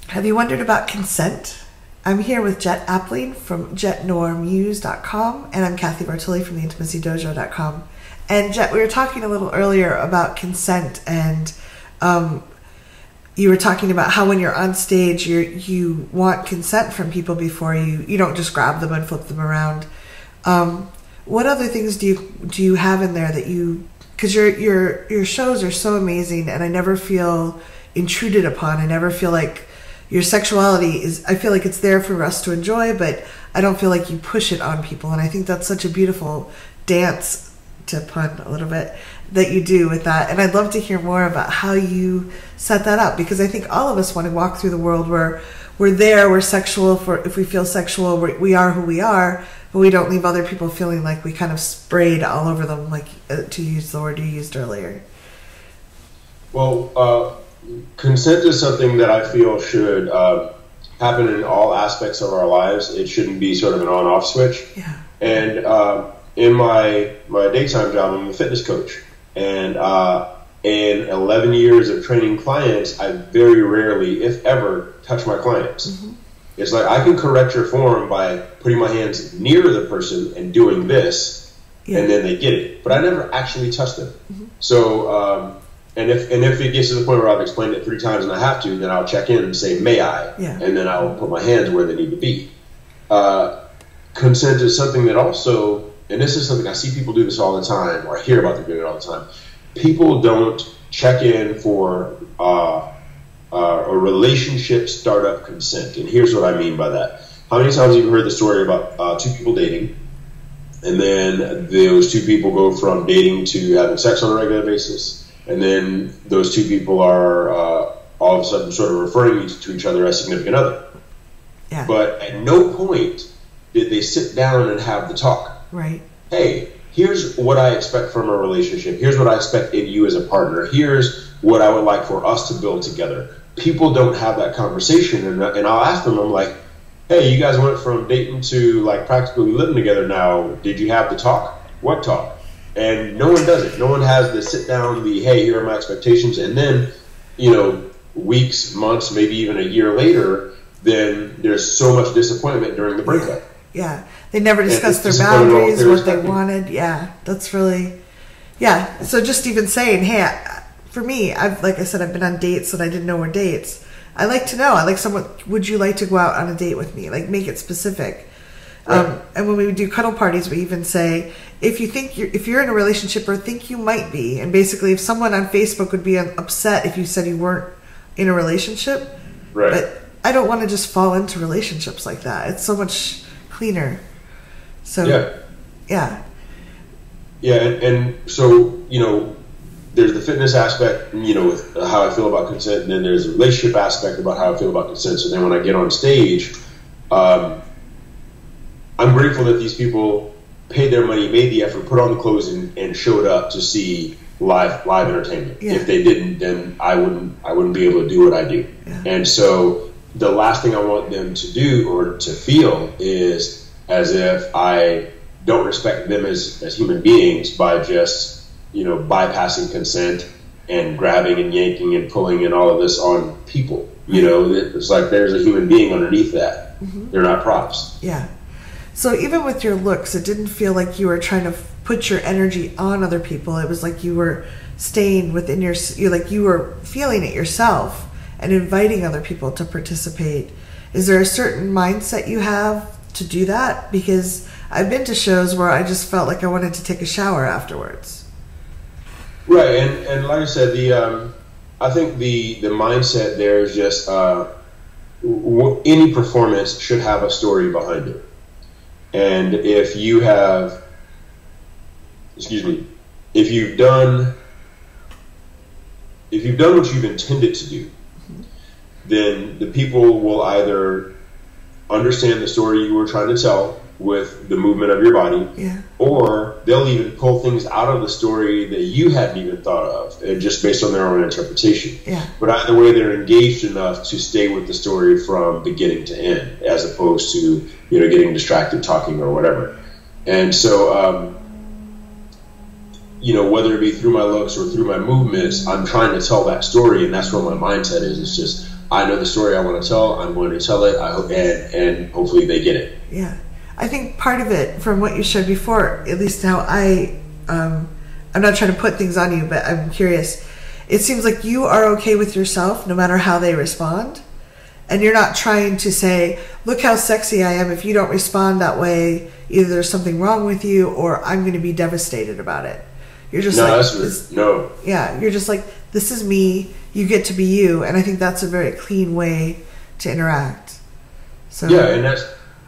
Have you wondered about consent? I'm here with Jet Appling from jetnormuse.com, and I'm Kathy Bartoli from TheIntimacyDojo.com. And Jet, we were talking a little earlier about consent, and you were talking about how when you're on stage, you want consent from people before you don't just grab them and flip them around. What other things do you have in there that you, because your shows are so amazing, and I never feel intruded upon. I never feel like your sexuality is, I feel like it's there for us to enjoy, but I don't feel like you push it on people. And I think that's such a beautiful dance, to pun a little bit, that you do with that. And I'd love to hear more about how you set that up, because I think all of us want to walk through the world where we're sexual, if we feel sexual, we are who we are, but we don't leave other people feeling like we kind of sprayed all over them, like to use the word you used earlier. Well, consent is something that I feel should happen in all aspects of our lives. It shouldn't be sort of an on-off switch. Yeah. And in my daytime job, I'm a fitness coach. And in 11 years of training clients, I very rarely, if ever, touch my clients. Mm-hmm. It's like I can correct your form by putting my hands near the person and doing this, and then they get it. But I never actually touch them. Mm-hmm. So, and if it gets to the point where I've explained it 3 times and I have to, then I'll check in and say, may I? Yeah. And then I'll put my hands where they need to be. Consent is something that also, and this is something I see people do this all the time, or I hear about them doing it all the time. People don't check in for a relationship startup consent. And here's what I mean by that. How many times have you heard the story about 2 people dating, and then those 2 people go from dating to having sex on a regular basis, and then those 2 people are all of a sudden sort of referring to each other as significant other. Yeah. But at no point did they sit down and have the talk. Right. Hey, here's what I expect from a relationship. Here's what I expect in you as a partner. Here's what I would like for us to build together. People don't have that conversation, and I'll ask them, I'm like, hey, you guys went from dating to like practically living together now. Did you have the talk? What talk? And no one does it. No one has the sit down, the, hey, here are my expectations. And then, weeks, months, maybe even a year later, then there's so much disappointment during the breakup. Yeah. They never discussed their boundaries, what they wanted. Yeah. That's really, yeah. So just even saying, hey, for me, like I said, I've been on dates that I didn't know were dates. I like to know. I like someone, would you like to go out on a date with me? Like, make it specific. Right. And when we do cuddle parties, we even say, if you're in a relationship or think you might be, and basically if someone on Facebook would be upset if you said you weren't in a relationship, right. But I don't want to just fall into relationships like that. It's so much cleaner. So, yeah. Yeah, and so, there's the fitness aspect, with how I feel about consent, and then there's the relationship aspect about how I feel about consent. So then when I get on stage, I'm grateful that these people paid their money, made the effort, put on the clothes, and showed up to see live entertainment. Yeah. If they didn't, then I wouldn't be able to do what I do. Yeah. And so the last thing I want them to do or to feel is as if I don't respect them as human beings by just bypassing consent and grabbing and yanking and pulling and all of this on people. It's like there's a human being underneath that. Mm-hmm. They're not props. Yeah. So even with your looks, it didn't feel like you were trying to put your energy on other people. It was like you were staying within you were feeling it yourself and inviting other people to participate. Is there a certain mindset you have to do that? Because I've been to shows where I just felt like I wanted to take a shower afterwards. Right, and like I said, I think the mindset there is just any performance should have a story behind it. And if you've done what you've intended to do, then the people will either understand the story you were trying to tell with the movement of your body, or they'll even pull things out of the story that you hadn't even thought of, just based on their own interpretation. Yeah. But either way, they're engaged enough to stay with the story from beginning to end, as opposed to getting distracted talking or whatever. And so, whether it be through my looks or through my movements, I'm trying to tell that story, and that's where my mindset is. It's just I know the story I want to tell. I'm going to tell it. I hope, and hopefully they get it. Yeah. I think part of it, from what you shared before, at least how I'm not trying to put things on you, but I'm curious. It seems like you are okay with yourself no matter how they respond. And you're not trying to say, look how sexy I am. If you don't respond that way, either there's something wrong with you or I'm going to be devastated about it. You're just no. Yeah, you're just like, this is me. You get to be you. And I think that's a very clean way to interact. So yeah, and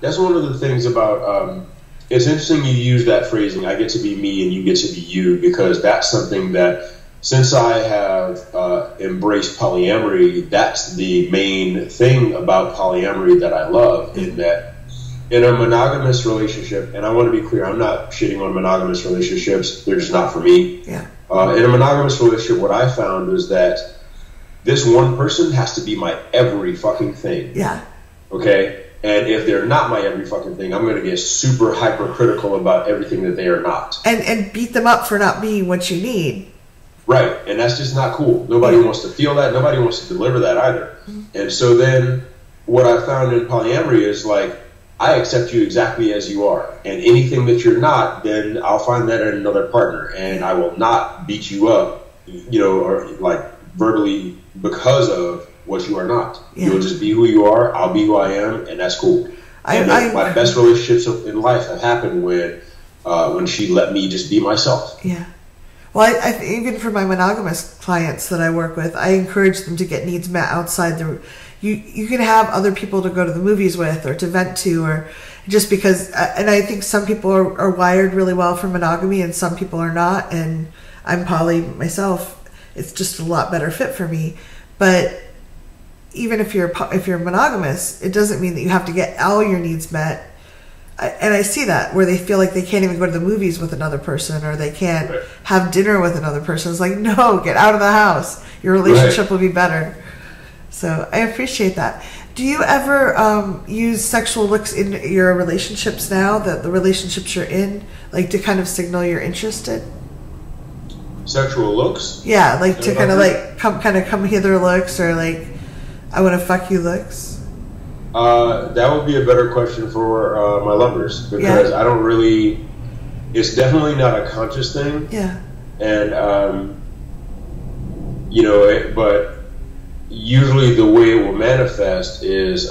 that's one of the things about, it's interesting you use that phrasing, I get to be me and you get to be you, because that's something that, since I have embraced polyamory, that's the main thing about polyamory that I love, in that in a monogamous relationship, and I want to be clear, I'm not shitting on monogamous relationships, they're just not for me. Yeah. In a monogamous relationship, what I found is that this one person has to be my every fucking thing. Yeah. Okay? And if they're not my every fucking thing, I'm going to get super hypercritical about everything that they are not. And beat them up for not being what you need. Right, and that's just not cool. Nobody wants to feel that. Nobody wants to deliver that either. And so then what I found in polyamory is, like, I accept you exactly as you are. And anything that you're not, then I'll find that in another partner. And I will not beat you up, or like verbally because of what you are not. Yeah. You'll just be who you are. I'll be who I am, and that's cool. My best relationships in life have happened when she let me just be myself. Yeah. Well, I even for my monogamous clients that I work with, I encourage them to get needs met outside the. You can have other people to go to the movies with or to vent to, or just because. And I think some people are wired really well for monogamy, and some people are not. And I'm poly myself. It's just a lot better fit for me. But even if you're monogamous, it doesn't mean that you have to get all your needs met. And I see that where they feel like they can't even go to the movies with another person, or they can't have dinner with another person. It's like, no, get out of the house. Your relationship will be better. So I appreciate that. Do you ever use sexual looks in your relationships now, that the relationships you're in, like to kind of signal you're interested? Sexual looks? Yeah, like to kind of like come hither looks, or like I want to fuck you looks. That would be a better question for my lovers, because I don't really. It's definitely not a conscious thing. Yeah. And but usually the way it will manifest is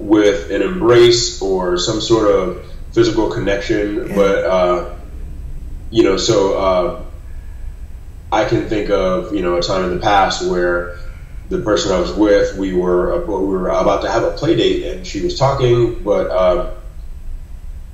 with an embrace or some sort of physical connection. Yeah. But I can think of a time in the past where the person I was with, we were about to have a play date, and she was talking, but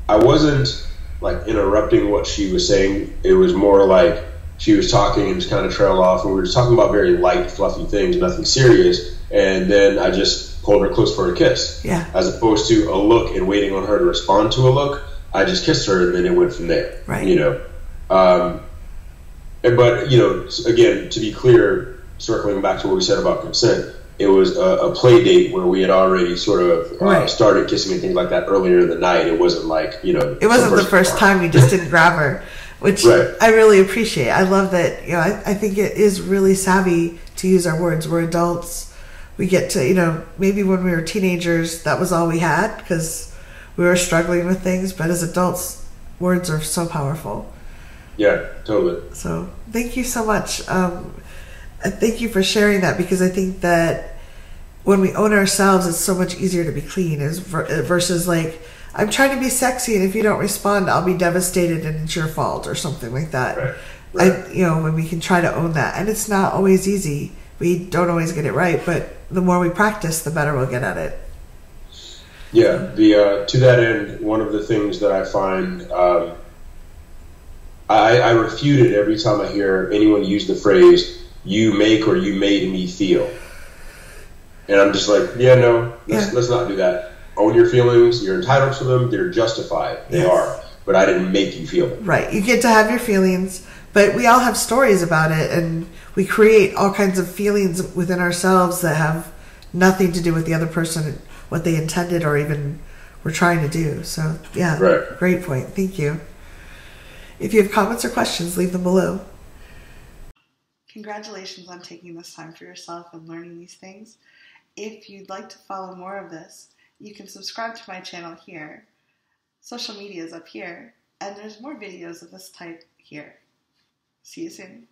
I wasn't like interrupting what she was saying. It was more like she was talking and just kind of trailed off, and we were just talking about very light, fluffy things, nothing serious. And then I just pulled her close for a kiss. Yeah. As opposed to a look and waiting on her to respond to a look, I just kissed her, and then it went from there. Right. But again, to be clear, circling back to what we said about consent, it was a play date where we had already sort of started kissing and things like that earlier in the night. It wasn't like, it wasn't the first time you just didn't grab her, which I really appreciate. I love that. I think it is really savvy to use our words. We're adults. We get to, maybe when we were teenagers, that was all we had because we were struggling with things. But as adults, words are so powerful. Yeah, totally. So thank you so much. Thank you for sharing that, because I think that when we own ourselves, it's so much easier to be clean versus like, I'm trying to be sexy, and if you don't respond, I'll be devastated and it's your fault or something like that. Right. When we can try to own that. And it's not always easy. We don't always get it right, but the more we practice, the better we'll get at it. Yeah. To that end, one of the things that I find, I refute it every time I hear anyone use the phrase, you make or you made me feel. And I'm just like, let's not do that. Own your feelings. You're entitled to them. They're justified. They are. But I didn't make you feel them. Right. You get to have your feelings, but we all have stories about it, and we create all kinds of feelings within ourselves that have nothing to do with the other person, what they intended or even were trying to do. So, great point. Thank you. If you have comments or questions, leave them below. Congratulations on taking this time for yourself and learning these things. If you'd like to follow more of this, you can subscribe to my channel here. Social media is up here, and there's more videos of this type here. See you soon.